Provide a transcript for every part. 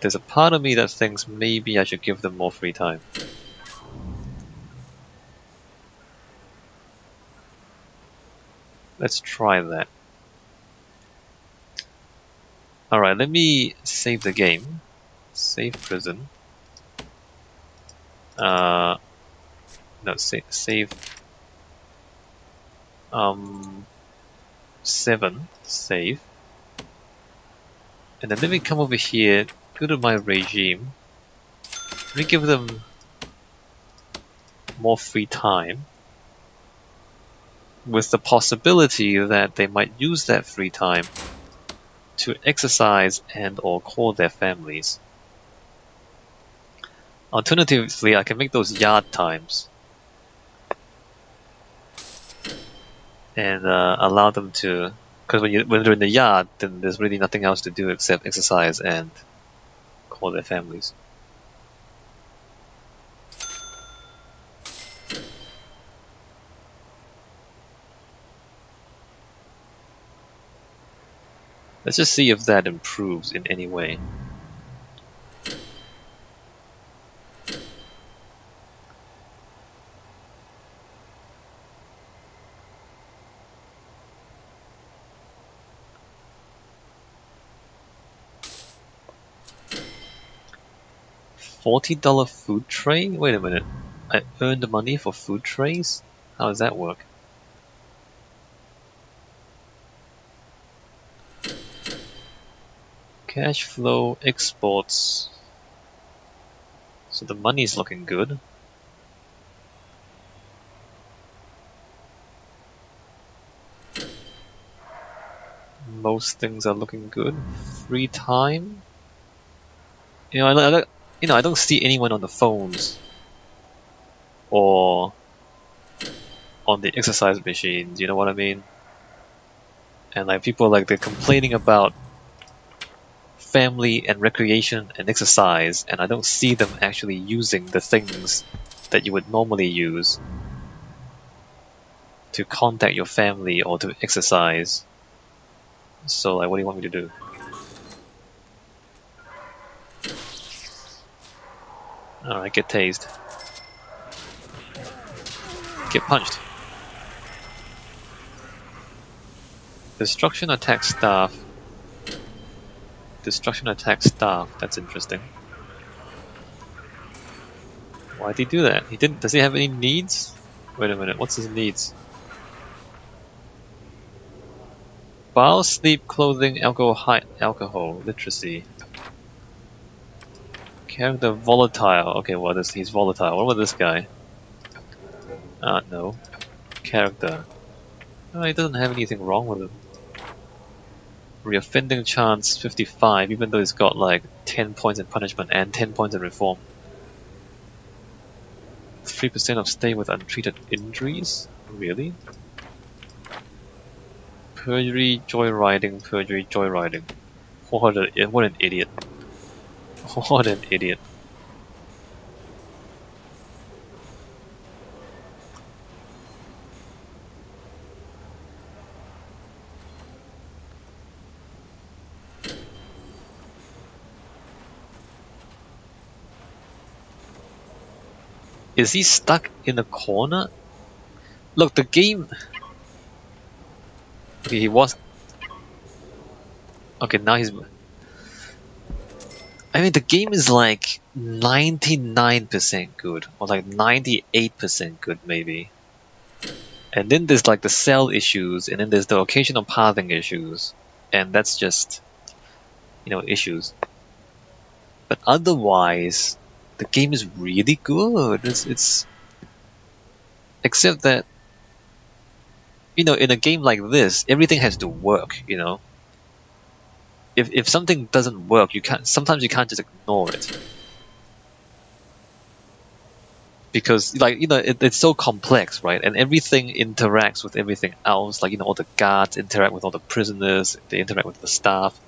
there's a part of me that thinks maybe I should give them more free time. Let's try that. Alright, let me save the game. Save prison. No, save 7, save. And then let me come over here, go to my regime. Let me give them more free time, with the possibility that they might use that free time to exercise and or call their families. Alternatively, I can make those yard times and allow them to, because when they're in the yard, then there's really nothing else to do except exercise and call their families. Let's just see if that improves in any way. $40 food tray? Wait a minute. I earned money for food trays? How does that work? Cash flow, exports. So the money's looking good. Most things are looking good. Free time. I don't see anyone on the phones or on the exercise machines. You know what I mean? And like people they're complaining about family and recreation and exercise, and I don't see them actually using the things that you would normally use to contact your family or to exercise. So what do you want me to do? Alright, get tased. Get punched. Destruction attacks staff. Destruction attacks staff. That's interesting. Why'd he do that? Does he have any needs? Wait a minute, what's his needs? Bile, sleep, clothing, alcohol, literacy. Character volatile. Okay, he's volatile. What about this guy? No. Character. Oh, he doesn't have anything wrong with him. Reoffending chance 55, even though he's got 10 points in punishment and 10 points in reform. 3% of stay with untreated injuries? Really? Perjury, joyriding, perjury, joyriding. What an idiot. What an idiot. Is he stuck in a corner? Look, the game... Okay, he was... Okay, now he's... I mean, the game is 99% good, or 98% good, maybe. And then there's the cell issues, and then there's the occasional pathing issues. And that's just, issues. But otherwise, the game is really good. It's except that, in a game like this, everything has to work, If something doesn't work, sometimes you can't just ignore it. Because, it's so complex, right? And everything interacts with everything else. All the guards interact with all the prisoners, they interact with the staff.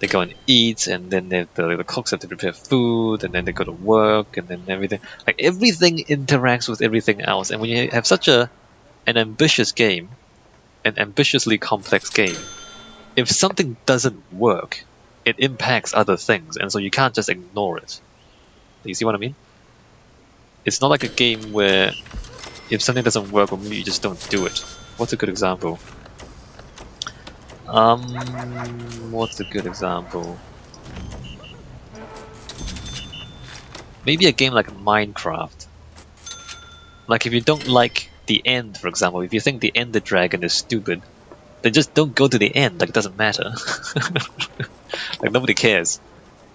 They go and eat, and then the cooks have to prepare food, and then they go to work, and then everything. Everything interacts with everything else. And when you have such an ambitious game, an ambitiously complex game, if something doesn't work, it impacts other things, and so you can't just ignore it. You see what I mean? It's not like a game where if something doesn't work, or maybe you just don't do it. What's a good example? What's a good example? Maybe a game like Minecraft. Like if you don't like the end, for example, if you think the Ender Dragon is stupid, then just don't go to the end. Like it doesn't matter. Like nobody cares.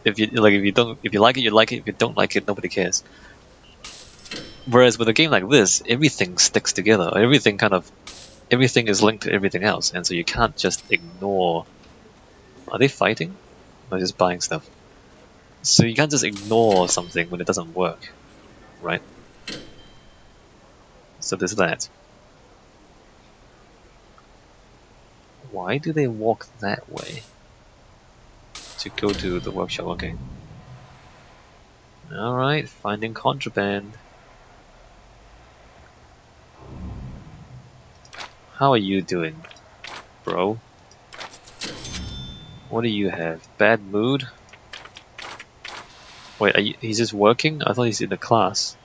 If you like it, you like it. If you don't like it, nobody cares. Whereas with a game like this, everything sticks together. Everything is linked to everything else, and so you can't just ignore. Are they fighting? Or just buying stuff? So you can't just ignore something when it doesn't work, right? So there's that. Why do they walk that way? To go to the workshop, okay. Alright, finding contraband. How are you doing, bro? What do you have? Bad mood? Wait, he's just working? I thought he's in the class.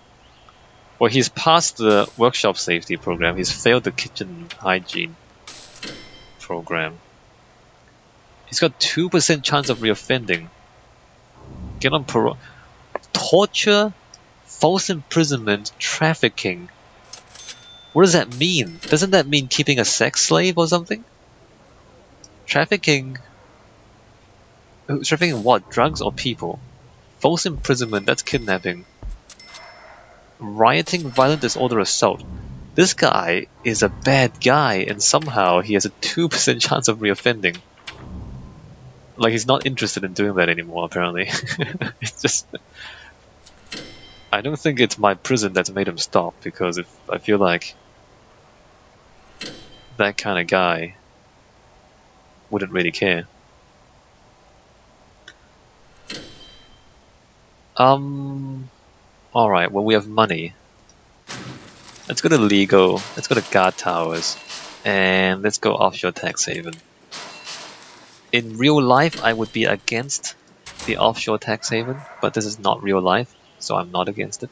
Well, he's passed the workshop safety program. He's failed the kitchen hygiene program. He's got 2% chance of reoffending. Get on parole. Torture, false imprisonment, trafficking. What does that mean? Doesn't that mean keeping a sex slave or something? Trafficking... Trafficking what? Drugs or people? False imprisonment, that's kidnapping. Rioting, violent disorder, assault. This guy is a bad guy, and somehow he has a 2% chance of reoffending. Like, he's not interested in doing that anymore, apparently. It's just... I don't think it's my prison that's made him stop, because I feel like that kind of guy wouldn't really care. Alright, well we have money. Let's go to Legal, let's go to Guard Towers, and let's go Offshore Tax Haven. In real life, I would be against the Offshore Tax Haven, but this is not real life, so I'm not against it.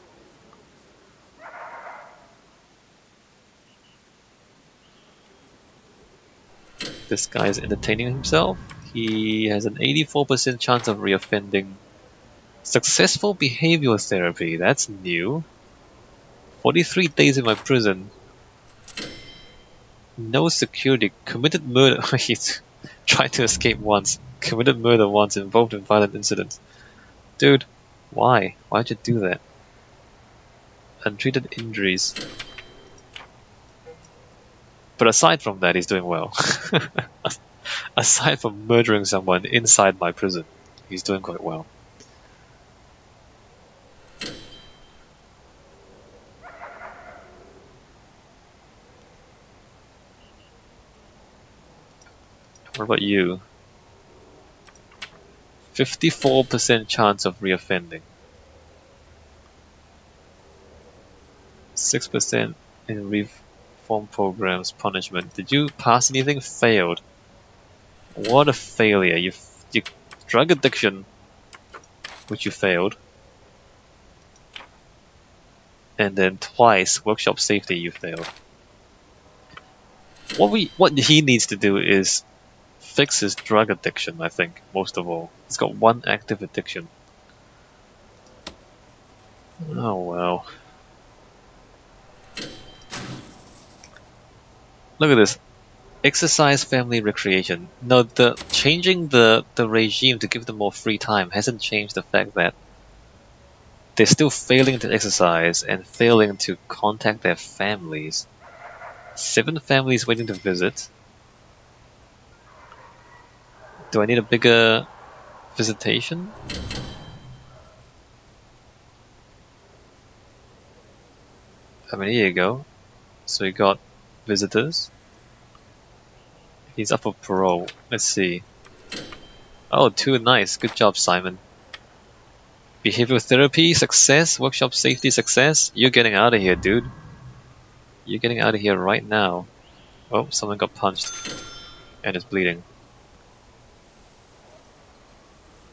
This guy is entertaining himself. He has an 84% chance of reoffending. Successful behavioral therapy, that's new. 43 days in my prison. No security. Committed murder. He's tried to escape once. Committed murder once. Involved in violent incidents. Dude, why? Why'd you do that? Untreated injuries. But aside from that, he's doing well. Aside from murdering someone inside my prison, he's doing quite well. What about you? 54% chance of reoffending. 6% in reform programs punishment. Did you pass anything? Failed. What a failure. You drug addiction, which you failed. And then twice workshop safety you failed. What he needs to do is fix his drug addiction, I think, most of all. He's got one active addiction. Oh well. Look at this. Exercise, family, recreation. No, changing the regime to give them more free time hasn't changed the fact that they're still failing to exercise and failing to contact their families. 7 families waiting to visit. Do I need a bigger visitation? I mean, here you go. So we got visitors. He's up for parole. Let's see. Oh, 2 nice. Good job, Simon. Behavioral therapy, success. Workshop safety, success. You're getting out of here, dude. You're getting out of here right now. Oh, someone got punched. And is bleeding.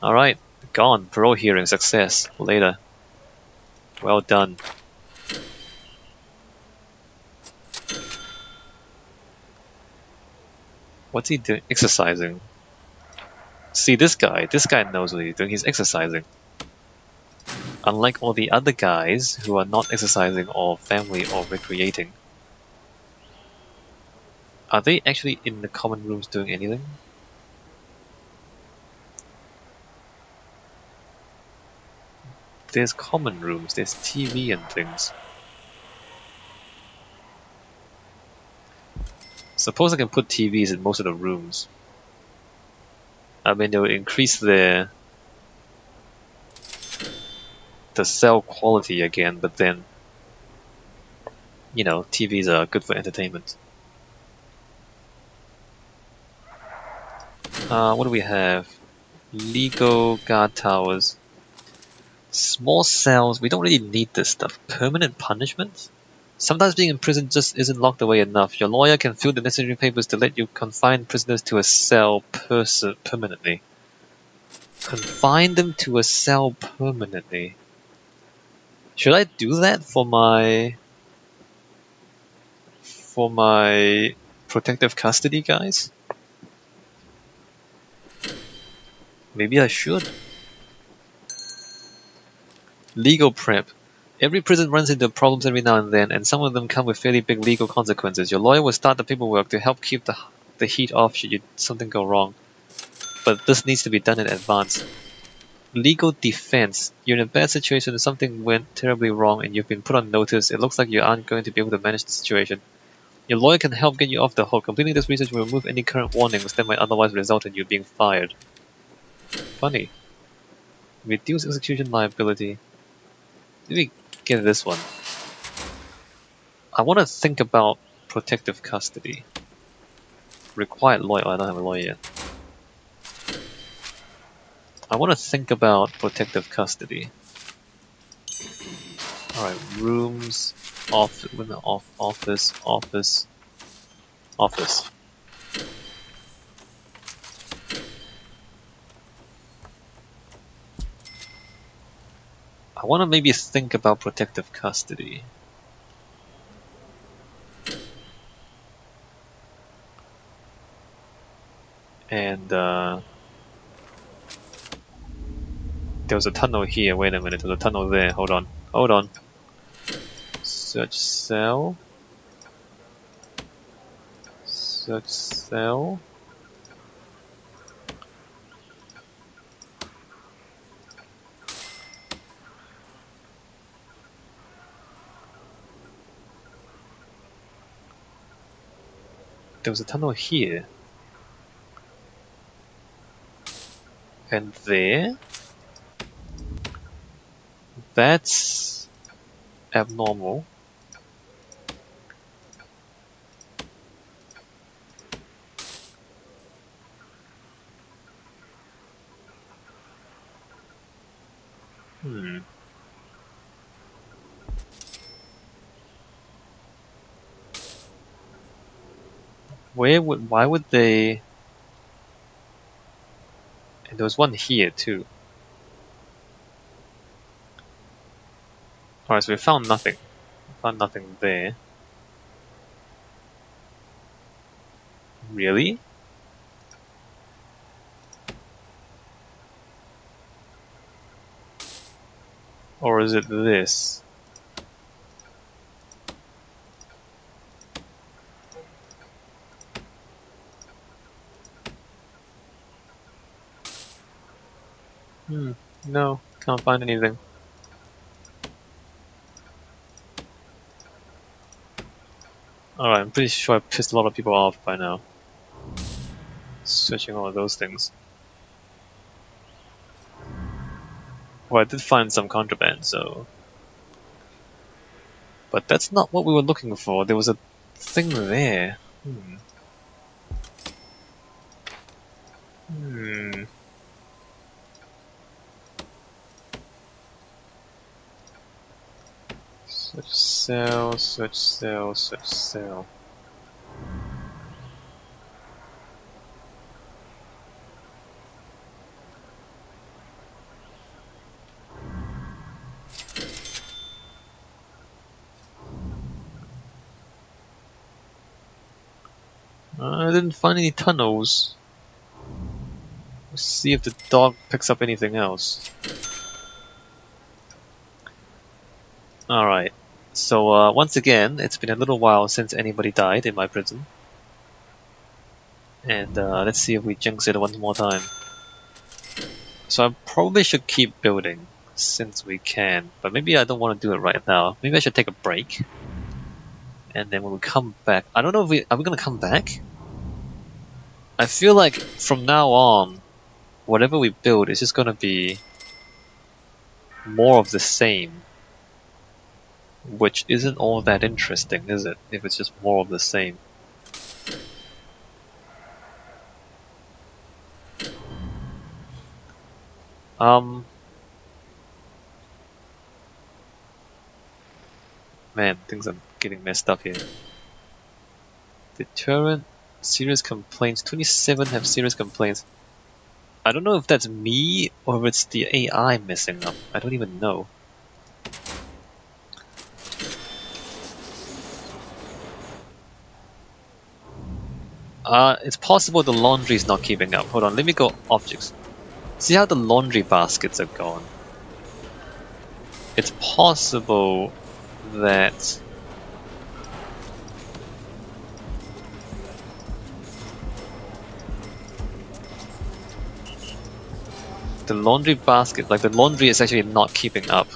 Alright, gone. Parole hearing success. Later. Well done. What's he doing? Exercising. See, this guy knows what he's doing. He's exercising. Unlike all the other guys who are not exercising or family or recreating. Are they actually in the common rooms doing anything? There's common rooms, there's TV and things. Suppose I can put TVs in most of the rooms. I mean, they will increase the cell quality again, but then, you know, TVs are good for entertainment. What do we have? Legal guard towers. Small cells, we don't really need this stuff. Permanent punishment? Sometimes being in prison just isn't locked away enough. Your lawyer can fill the necessary papers to let you confine prisoners to a cell permanently. Confine them to a cell permanently. Should I do that for my protective custody guys? Maybe I should. Legal prep. Every prison runs into problems every now and then, and some of them come with fairly big legal consequences. Your lawyer will start the paperwork to help keep the heat off should something go wrong. But this needs to be done in advance. Legal defense. You're in a bad situation and something went terribly wrong and you've been put on notice. It looks like you aren't going to be able to manage the situation. Your lawyer can help get you off the hook. Completing this research will remove any current warnings that might otherwise result in you being fired. Funny. Reduce execution liability. Let me get this one. I want to think about protective custody. Required lawyer. Oh, I don't have a lawyer yet. I want to think about protective custody. Alright, rooms, office. I want to maybe think about protective custody. And there was a tunnel here. Wait a minute, there's a tunnel there. Hold on. Search cell. Search cell. There was a tunnel here. And there? That's abnormal. Why would they... And there was one here too. Alright, so we found nothing. We found nothing there. Really? Or is it this? No, can't find anything. Alright, I'm pretty sure I pissed a lot of people off by now. Searching all of those things. Well, I did find some contraband, so... But that's not what we were looking for. There was a thing there. Search cell. I didn't find any tunnels. Let's see if the dog picks up anything else. Alright, so once again, it's been a little while since anybody died in my prison. And let's see if we jinx it one more time. So I probably should keep building since we can, but maybe I don't want to do it right now. Maybe I should take a break. And then when we come back, I don't know if are we gonna come back? I feel like from now on, whatever we build is just gonna be more of the same. Which isn't all that interesting, is it? If it's just more of the same. Man, things are getting messed up here. Deterrent, serious complaints. 27 have serious complaints. I don't know if that's me or if it's the AI messing up. I don't even know. It's possible the laundry is not keeping up. Hold on, let me go objects. See how the laundry baskets are gone? It's possible that the laundry basket, like the laundry is actually not keeping up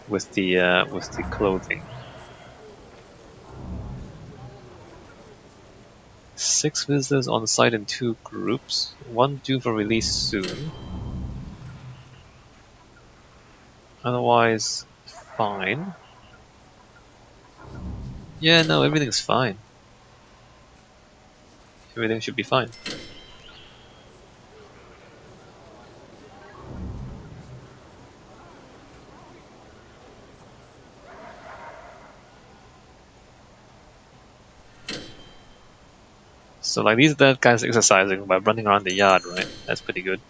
with the clothing. 6 visitors on site in 2 groups. 1 due for release soon. Otherwise, fine. Yeah, no, everything's fine. Everything should be fine. So like these are the guys exercising by running around the yard, right? That's pretty good.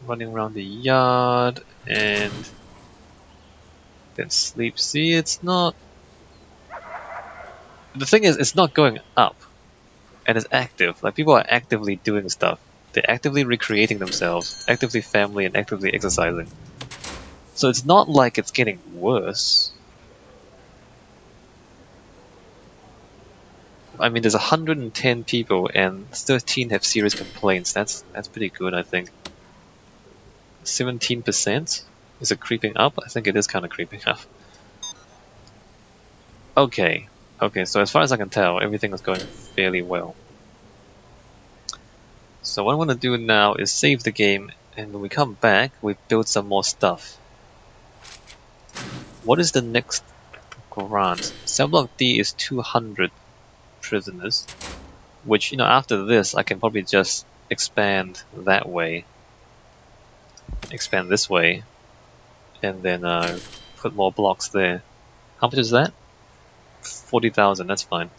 Running around the yard and then sleep. See, it's not... The thing is, it's not going up. And it's active. Like people are actively doing stuff. They're actively recreating themselves, actively family and actively exercising. So it's not like it's getting worse. I mean, there's 110 people and 13 have serious complaints. That's pretty good, I think. 17%? Is it creeping up? I think it is kind of creeping up. Okay. Okay, so as far as I can tell, everything is going fairly well. So what I want to do now is save the game, and when we come back, we build some more stuff. What is the next grant? Cell block D is 200 prisoners, which, you know, after this, I can probably just expand that way. Expand this way, and then put more blocks there. How much is that? 40,000, that's fine.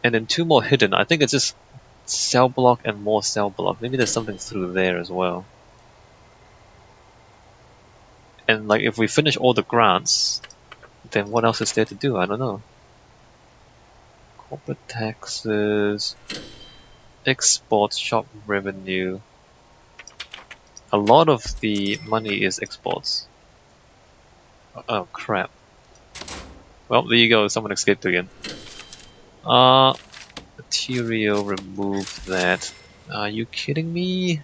And then 2 more hidden. I think it's just cell block and more cell block. Maybe there's something through there as well. And like if we finish all the grants, then what else is there to do? I don't know. Corporate taxes, exports, shop revenue. A lot of the money is exports. Oh crap. Well, there you go, someone escaped again. Material, remove that. Are you kidding me?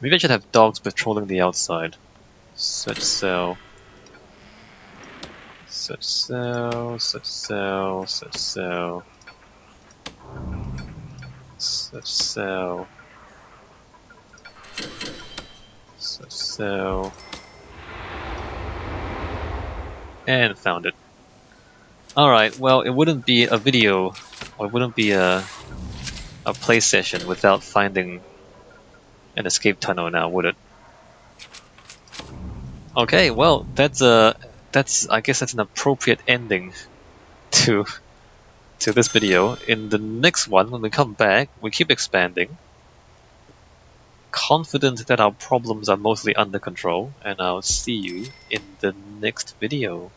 Maybe I should have dogs patrolling the outside. Search cell. Search cell, search cell, search cell. Search cell. Search cell. And found it. Alright, well, it wouldn't be a video, or it wouldn't be a play session without finding an escape tunnel now, would it? Okay, well, I guess that's an appropriate ending to this video. In the next one, when we come back, we keep expanding. confident that our problems are mostly under control, and I'll see you in the next video.